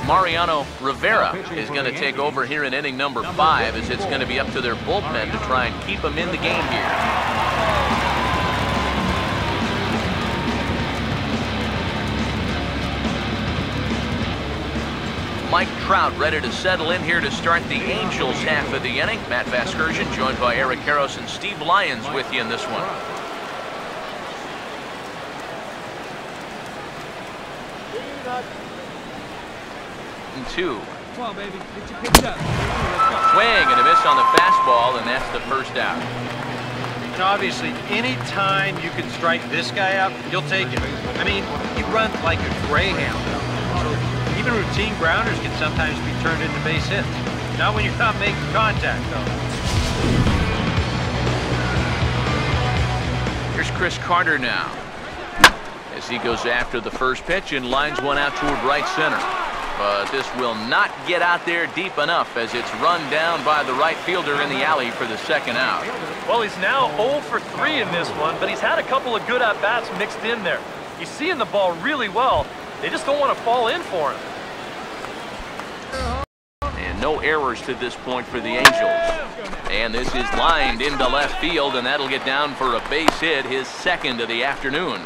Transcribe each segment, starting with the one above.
Mariano Rivera is going to take over here in inning number 5, as it's going to be up to their bullpen to try and keep them in the game here. Mike Trout ready to settle in here to start the Angels half of the inning. Matt Vasgersian joined by Eric Karros and Steve Lyons with you in this one. And 2. Come on, baby. Get your pitch up. Swing and a miss on the fastball, and that's the first out. And obviously, any time you can strike this guy out, you'll take it. I mean, he runs like a greyhound. So even routine grounders can sometimes be turned into base hits. Not when you're not making contact, though. Here's Chris Carter now, as he goes after the first pitch and lines one out toward right center. But this will not get out there deep enough, as it's run down by the right fielder in the alley for the second out. Well, he's now 0 for 3 in this one, but he's had a couple of good at-bats mixed in there. He's seeing the ball really well. They just don't want to fall in for him. And no errors to this point for the Angels. And this is lined into left field, and that'll get down for a base hit, his second of the afternoon.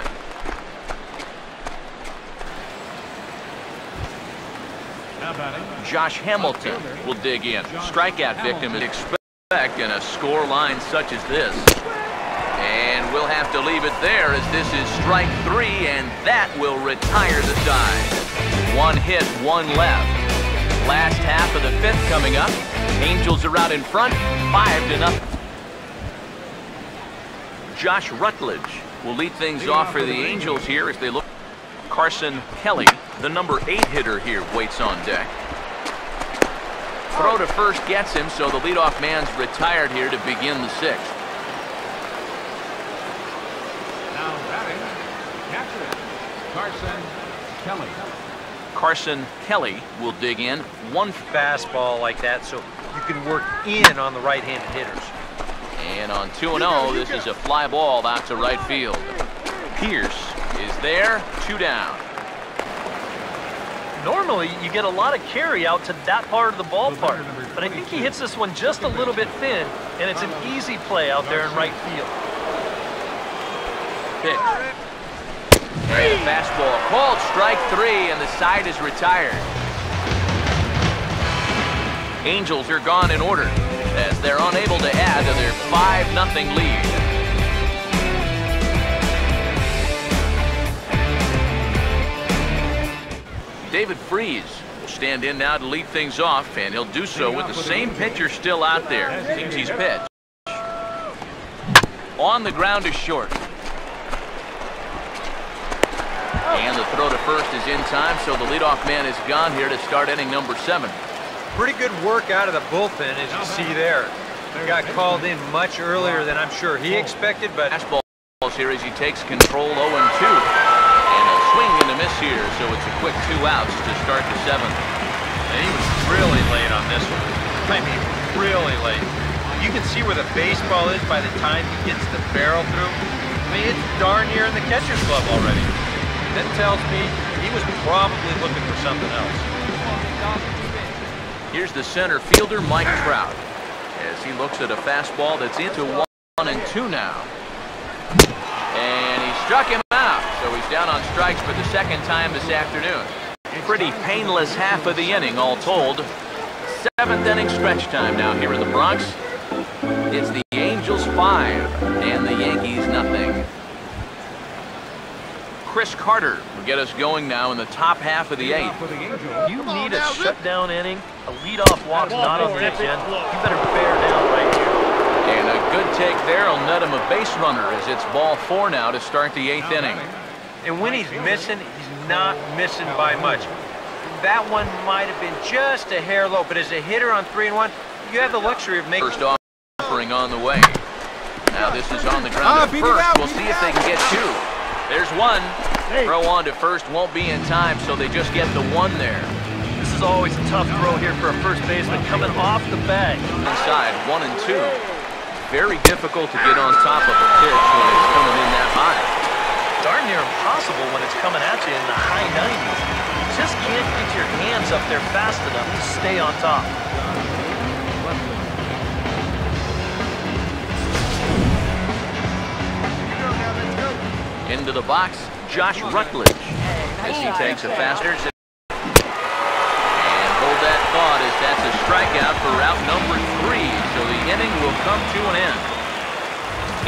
Josh Hamilton will dig in. Strikeout victim is expect in a score line such as this. And we'll have to leave it there, as this is strike 3, and that will retire the side. 1 hit, 1 left. Last half of the 5th coming up. Angels are out in front, 5-0. Josh Rutledge will lead things off for the Angels here as they look. Carson Kelly, the number 8 hitter here, waits on deck. Throw to first gets him, so the leadoff man's retired here to begin the 6th. Now batting, catcher, Carson Kelly. Carson Kelly will dig in. 1 fastball like that, so you can work in on the right-handed hitters. And on 2-0, this is a fly ball out to right field. Pierce is there, 2 down. Normally, you get a lot of carry out to that part of the ballpark, but I think he hits this one just a little bit thin, and it's an easy play out there in right field. Pitch. And a fastball called strike 3, and the side is retired. Angels are gone in order, as they're unable to add to their 5-0 lead. David Freese will stand in now to lead things off, and he'll do so with the same pitcher still out there. Seems he's pitched. On the ground is short. And the throw to first is in time, so the leadoff man is gone here to start inning number 7. Pretty good work out of the bullpen, as you see there. He got called in much earlier than I'm sure he expected, but fastballs here as he takes control 0-2. Swing and a miss here, so it's a quick 2 outs to start the 7th. And he was really late on this one. I mean, really late. You can see where the baseball is by the time he gets the barrel through. I mean, it's darn near in the catcher's glove already. That tells me he was probably looking for something else. Here's the center fielder, Mike Trout, as he looks at a fastball that's into 1-2 now. And he struck him out, so he's down on strikes for the 2nd time this afternoon. Pretty painless half of the inning, all told. 7th inning stretch time now here in the Bronx. It's the Angels 5 and the Yankees 0. Chris Carter will get us going now in the top half of the 8th. You need a shutdown inning. A leadoff walk's not on the agenda. You better bear down right here. And a good take there will net him a base runner, as it's ball 4 now to start the 8th inning. And when he's missing, he's not missing by much. That one might have been just a hair low, but as a hitter on 3-1, you have the luxury of making... First offering on the way. Now this is on the ground at first. We'll see if they can get 2. There's 1. Throw on to first won't be in time, so they just get the 1 there. This is always a tough throw here for a first baseman coming off the bag. Inside, 1-2. Very difficult to get on top of a pitch when it's coming in that high. Darn near impossible when it's coming at you in the high 90s. just can't get your hands up there fast enough to stay on top. Into the box, Josh Rutledge, as he takes a faster. And hold that thought, as that's a strikeout for route number 3. So the inning will come to an end.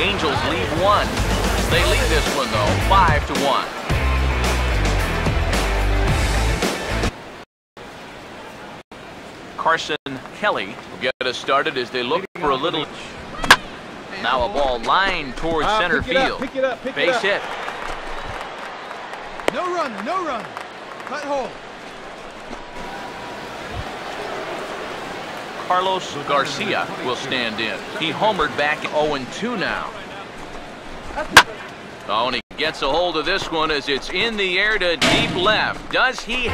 Angels lead 1. They lead this one, though, 5-1. Carson Kelly will get us started as they look for a little. Now a ball lined towards center field. Base hit. No run, no run. Cut hole. Carlos Garcia will stand in. He homered back 0-2 now. Oh, and he gets a hold of this one as it's in the air to deep left. Does he?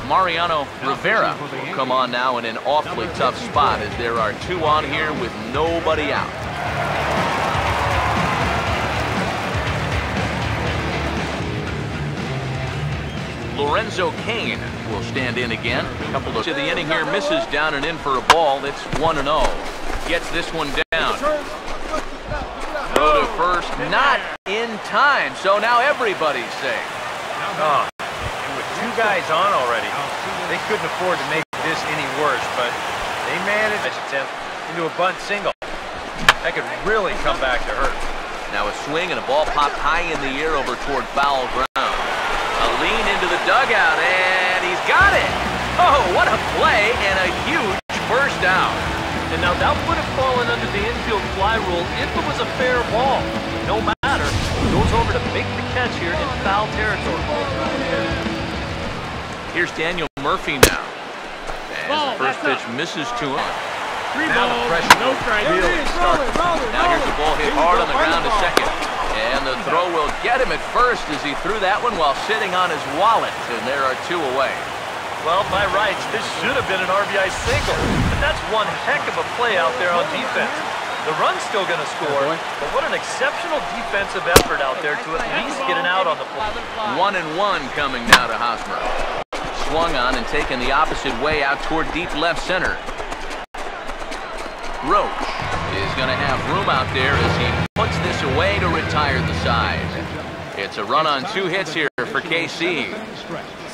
Mariano Rivera will come on now in an awfully tough spot as there are 2 on here with nobody out. Lorenzo Cain will stand in again. A couple to the inning here, misses down and in for a ball. It's 1-0. Gets this one down. Throw to first, not in time. So now everybody's safe. Oh. With 2 guys on already, they couldn't afford to make this any worse, but they managed to attempt into a bunt single. That could really come back to hurt. Now a swing and a ball popped high in the air over toward foul ground. A lean into the dugout, and he's got it! Oh, what a play and a huge first down. And now that would have fallen under the infield fly rule if it was a fair ball. No matter, he goes over to make the catch here in foul territory. Here's Daniel Murphy now. As the first pitch misses to him. Now the pressure will really start. Now here's the ball hit hard on the ground to second. And the throw will get him at first as he threw that one while sitting on his wallet. And there are 2 away. Well, by rights, this should have been an RBI single. But that's one heck of a play out there on defense. The run's still going to score, but what an exceptional defensive effort out there to at least get an out on the play. 1-1 coming now to Hosmer. Swung on and taken the opposite way out toward deep left center. Roach is going to have room out there as he puts this away to retire the side. It's a run on 2 hits here for KC.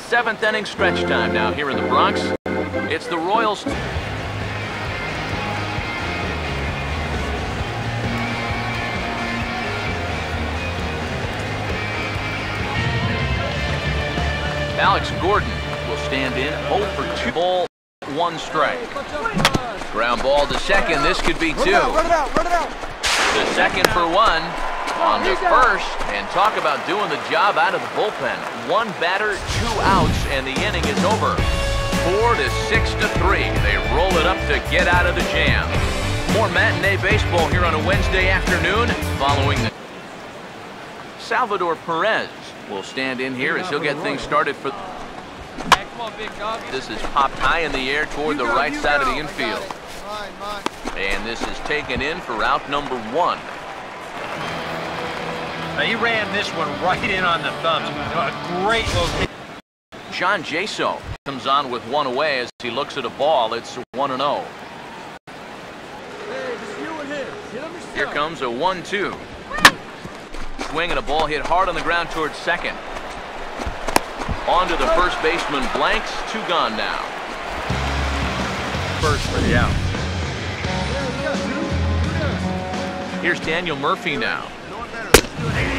7th inning stretch time now here in the Bronx. It's the Royals. Alex Gordon will stand in, 0 for 2, ball, 1 strike. Ground ball to second, this could be 2. Run it out. The second for 1 on the first, and talk about doing the job out of the bullpen. 1 batter, 2 outs, and the inning is over. 4 to 6 to 3. They roll it up to get out of the jam. More matinee baseball here on a Wednesday afternoon following the. Salvador Perez will stand in here as he'll get things started for. This is popped high in the air toward the right side of the infield. And this is taken in for out number 1. Now he ran this one right in on the thumbs. A great location. John Jaso comes on with 1 away as he looks at a ball. It's 1-0. Here comes a 1-2. Swing and a ball hit hard on the ground towards second. On to the first baseman, Blanks. 2 gone now. First for the out. Here's Daniel Murphy now,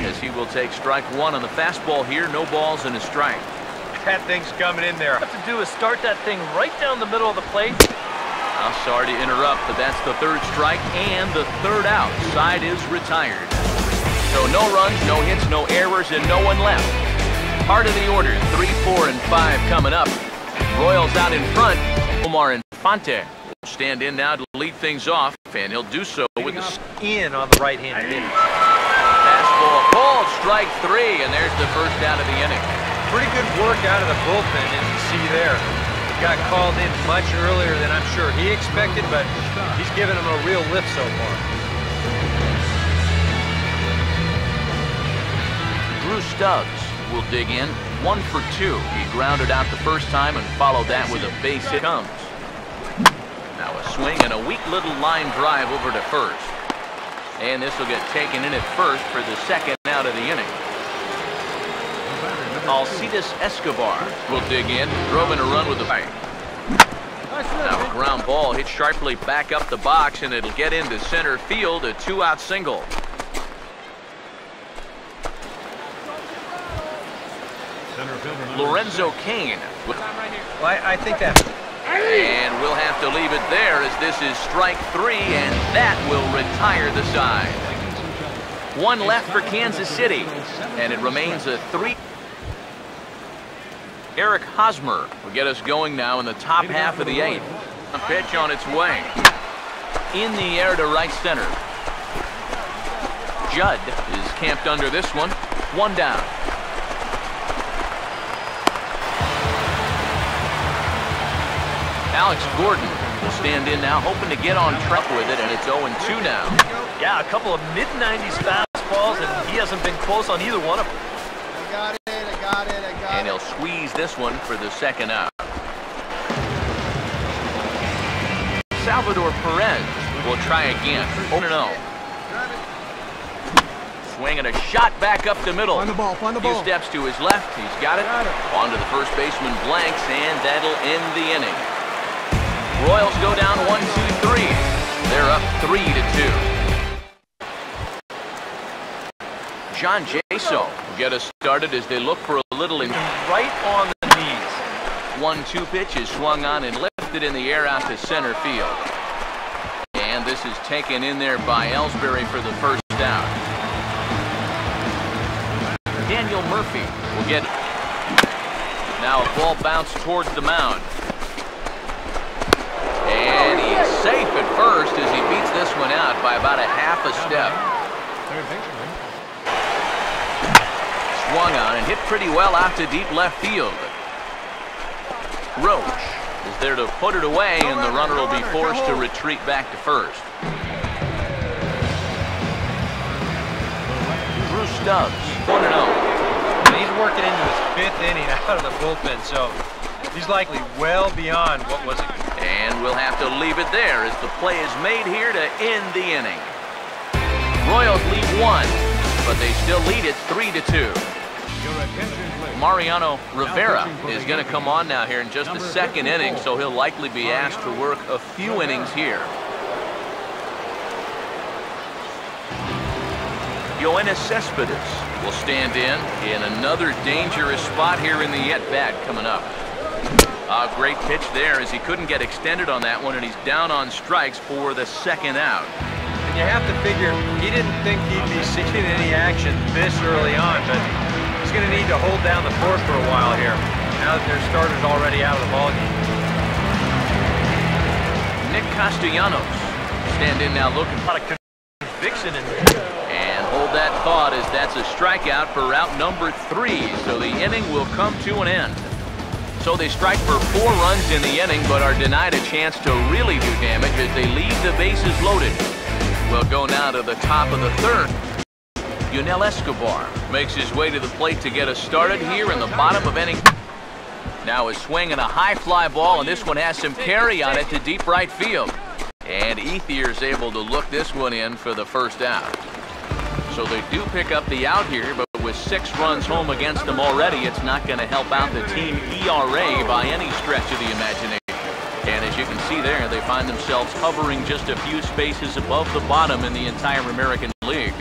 as he will take strike 1 on the fastball here. No balls and a strike. That thing's coming in there. What you have to do is start that thing right down the middle of the plate. I'm sorry to interrupt, but that's the 3rd strike and the 3rd out. Side is retired. So no runs, no hits, no errors, and no one left. Part of the order, 3, 4, and 5 coming up. Royals out in front. Omar Infante will stand in now to lead things off, and he'll do so with the in on the right-hand pitch. fastball called, strike 3, and there's the first out of the inning. Pretty good work out of the bullpen, as you see there. got called in much earlier than I'm sure he expected, but he's given him a real lift so far. Drew Stubbs will dig in. 1 for 2. He grounded out the first time and followed that with a base hit. Comes. Now a swing and a weak little line drive over to first. And this will get taken in at first for the second out of the inning. Alcides Escobar will dig in. Drove in a run with the bite. Now a ground ball hit sharply back up the box, and it'll get into center field, a 2-out single. Lorenzo Cain. Well, I think that... And we'll have to leave it there as this is strike 3, and that will retire the side. 1 left for Kansas City, and it remains a 3. Eric Hosmer will get us going now in the top half of the 8th. A pitch on its way. In the air to right center. Judd is camped under this one. 1 down. Alex Gordon will stand in now, hoping to get on track with it, and it's 0-2 now. Yeah, a couple of mid-90s fastballs, and he hasn't been close on either one of them. I got it. And he'll squeeze this one for the second out. Salvador Perez will try again. 0-0. Swing and a shot back up the middle. Find the ball. Few steps to his left. He's got it. On to the first baseman blanks, and that'll end the inning. Royals go down 1-2-3. They're up 3-2. John Jaso will get us started as they look for a little in right on the knees. 1-2 pitch is swung on and lifted in the air out to center field. And this is taken in there by Ellsbury for the first down. Daniel Murphy will get it. Now a ball bounced towards the mound. And he's safe at first as he beats this one out by about a half a step. Swung on and hit pretty well out to deep left field. Roach is there to put it away, and the runner will be forced to retreat back to first. Drew Stubbs, 1-0. He's working into his 5th inning out of the bullpen, so he's likely well beyond what was it. And we'll have to leave it there as the play is made here to end the inning. Royals lead 1, but they still lead it 3-2. Mariano Rivera is going to come on now here in just the second inning, so he'll likely be asked to work a few innings here. Yoenis Cespedes will stand in another dangerous spot here in the at-bat coming up. A great pitch there as he couldn't get extended on that one, and he's down on strikes for the second out. And you have to figure he didn't think he'd be seeing any action this early on, but he's going to need to hold down the fort for a while here, now that their starter's already out of the ballgame. Nick Castellanos stand in now looking A lot of conviction in there. and hold that thought as that's a strikeout for route number 3, so the inning will come to an end. So they strike for 4 runs in the inning, but are denied a chance to really do damage as they leave the bases loaded. We'll go now to the top of the 3rd. Yunel Escobar makes his way to the plate to get us started here in the bottom of inning. Now a swing and a high fly ball, and this one has some carry on it to deep right field. And Ethier's able to look this one in for the first out. So they do pick up the out here, but with 6 runs home against them already, it's not going to help out the team ERA by any stretch of the imagination. And as you can see there, they find themselves hovering just a few spaces above the bottom in the entire American League.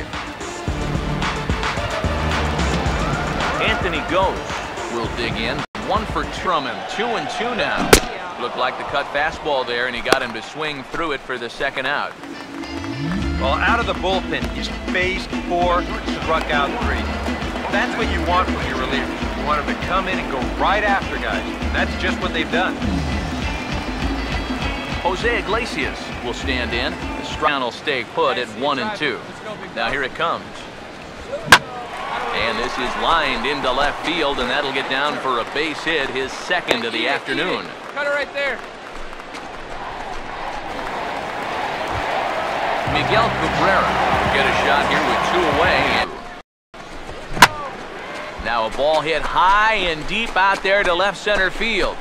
Anthony Gose will dig in. 1 for Truman, 2-2 now. Looked like the cut fastball there, and he got him to swing through it for the second out. Well, out of the bullpen, he's faced 4, struck out 3. That's what you want from your relievers. You want them to come in and go right after guys. And that's just what they've done. Jose Iglesias will stand in. The strike will stay put at 1-2. Now here it comes. And this is lined into left field, and that'll get down for a base hit, his second of the afternoon. Cut it right there. Miguel Cabrera get a shot here with 2 away. Now a ball hit high and deep out there to left center field.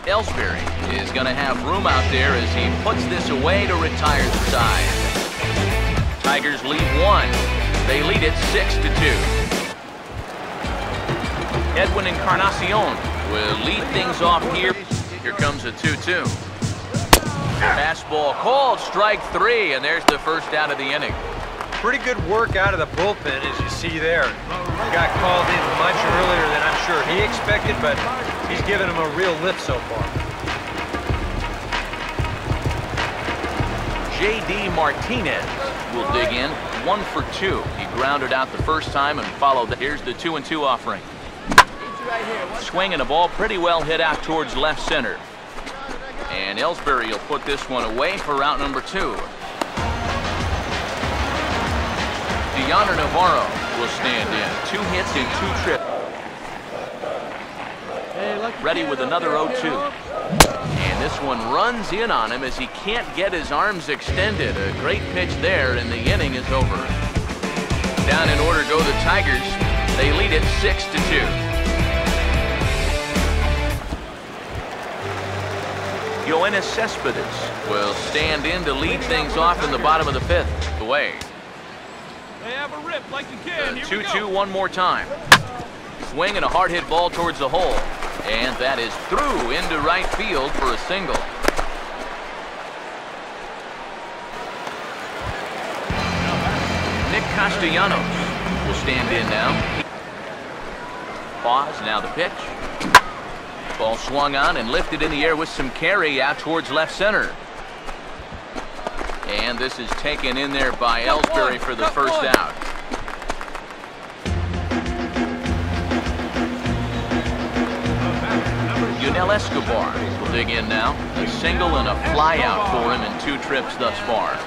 Ellsbury is going to have room out there as he puts this away to retire the side. Tigers lead 1. They lead it 6-2. Edwin Encarnacion will lead things off here. Here comes a 2-2. Fastball called, strike 3, and there's the first out of the inning. Pretty good work out of the bullpen, as you see there. Got called in much earlier than I'm sure he expected, but he's given him a real lift so far. J.D. Martinez will dig in, 1 for 2. He grounded out the first time and followed. Here's the 2-2 offering. Swing and a ball pretty well hit out towards left center. And Ellsbury will put this one away for route number 2. Deoner Navarro will stand in. 2 hits and 2 trips. Ready with another 0-2. And this one runs in on him as he can't get his arms extended. A great pitch there, and the inning is over. Down in order go the Tigers. They lead it 6-2. Yoenis Cespedes will stand in to lead things off in the bottom of the 5th. Away. They have a rip like you can. 2-2 one more time. Swing and a hard hit ball towards the hole. And that is through into right field for a single. Nick Castellanos will stand in now. Pause, now the pitch. Ball swung on and lifted in the air with some carry out towards left center. And this is taken in there by Ellsbury for the first out. Yunel Escobar will dig in now. A single and a fly out for him in 2 trips thus far.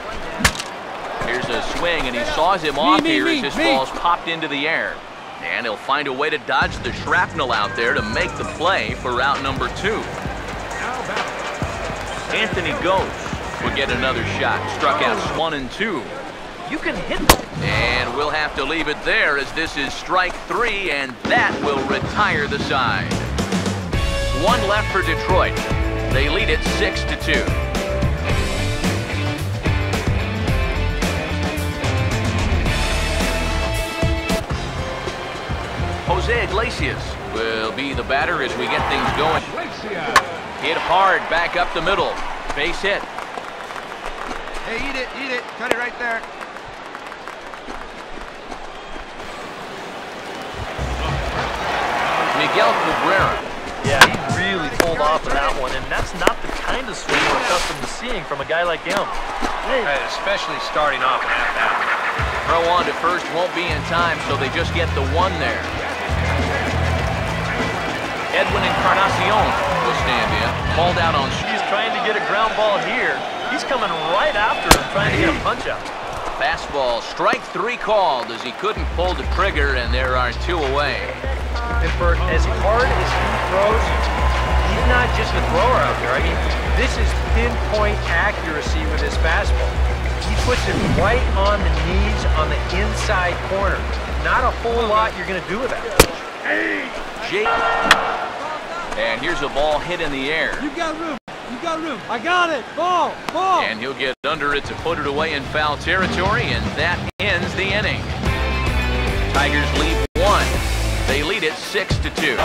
Here's a swing, and he saws him off here as his ball's popped into the air. And he'll find a way to dodge the shrapnel out there to make the play for route number 2. Anthony Gose will get another shot. Struck out 1 and 2. You can hit them. And we'll have to leave it there as this is strike 3, and that will retire the side. 1 left for Detroit. They lead it 6-2. Jose Iglesias will be the batter as we get things going. Hit hard back up the middle. Base hit. Hey, eat it. Cut it right there. Miguel Cabrera. Yeah, he really pulled off of that one, and that's not the kind of swing we're accustomed to seeing from a guy like him. Especially starting off at that. Throw on to first won't be in time, so they just get the 1 there. Edwin Encarnacion will stand in. Called out on. He's trying to get a ground ball here. He's coming right after him, trying to get a punch out. Fastball, strike 3 called as he couldn't pull the trigger, and there are 2 away. And for as hard as he throws, he's not just a thrower out there. I mean, this is pinpoint accuracy with his fastball. He puts it right on the knees on the inside corner. Not a whole lot you're going to do with that. And here's a ball hit in the air. You got room. I got it. Ball. And he'll get under it to put it away in foul territory, and that ends the inning. Tigers lead 1. They lead it 6-2.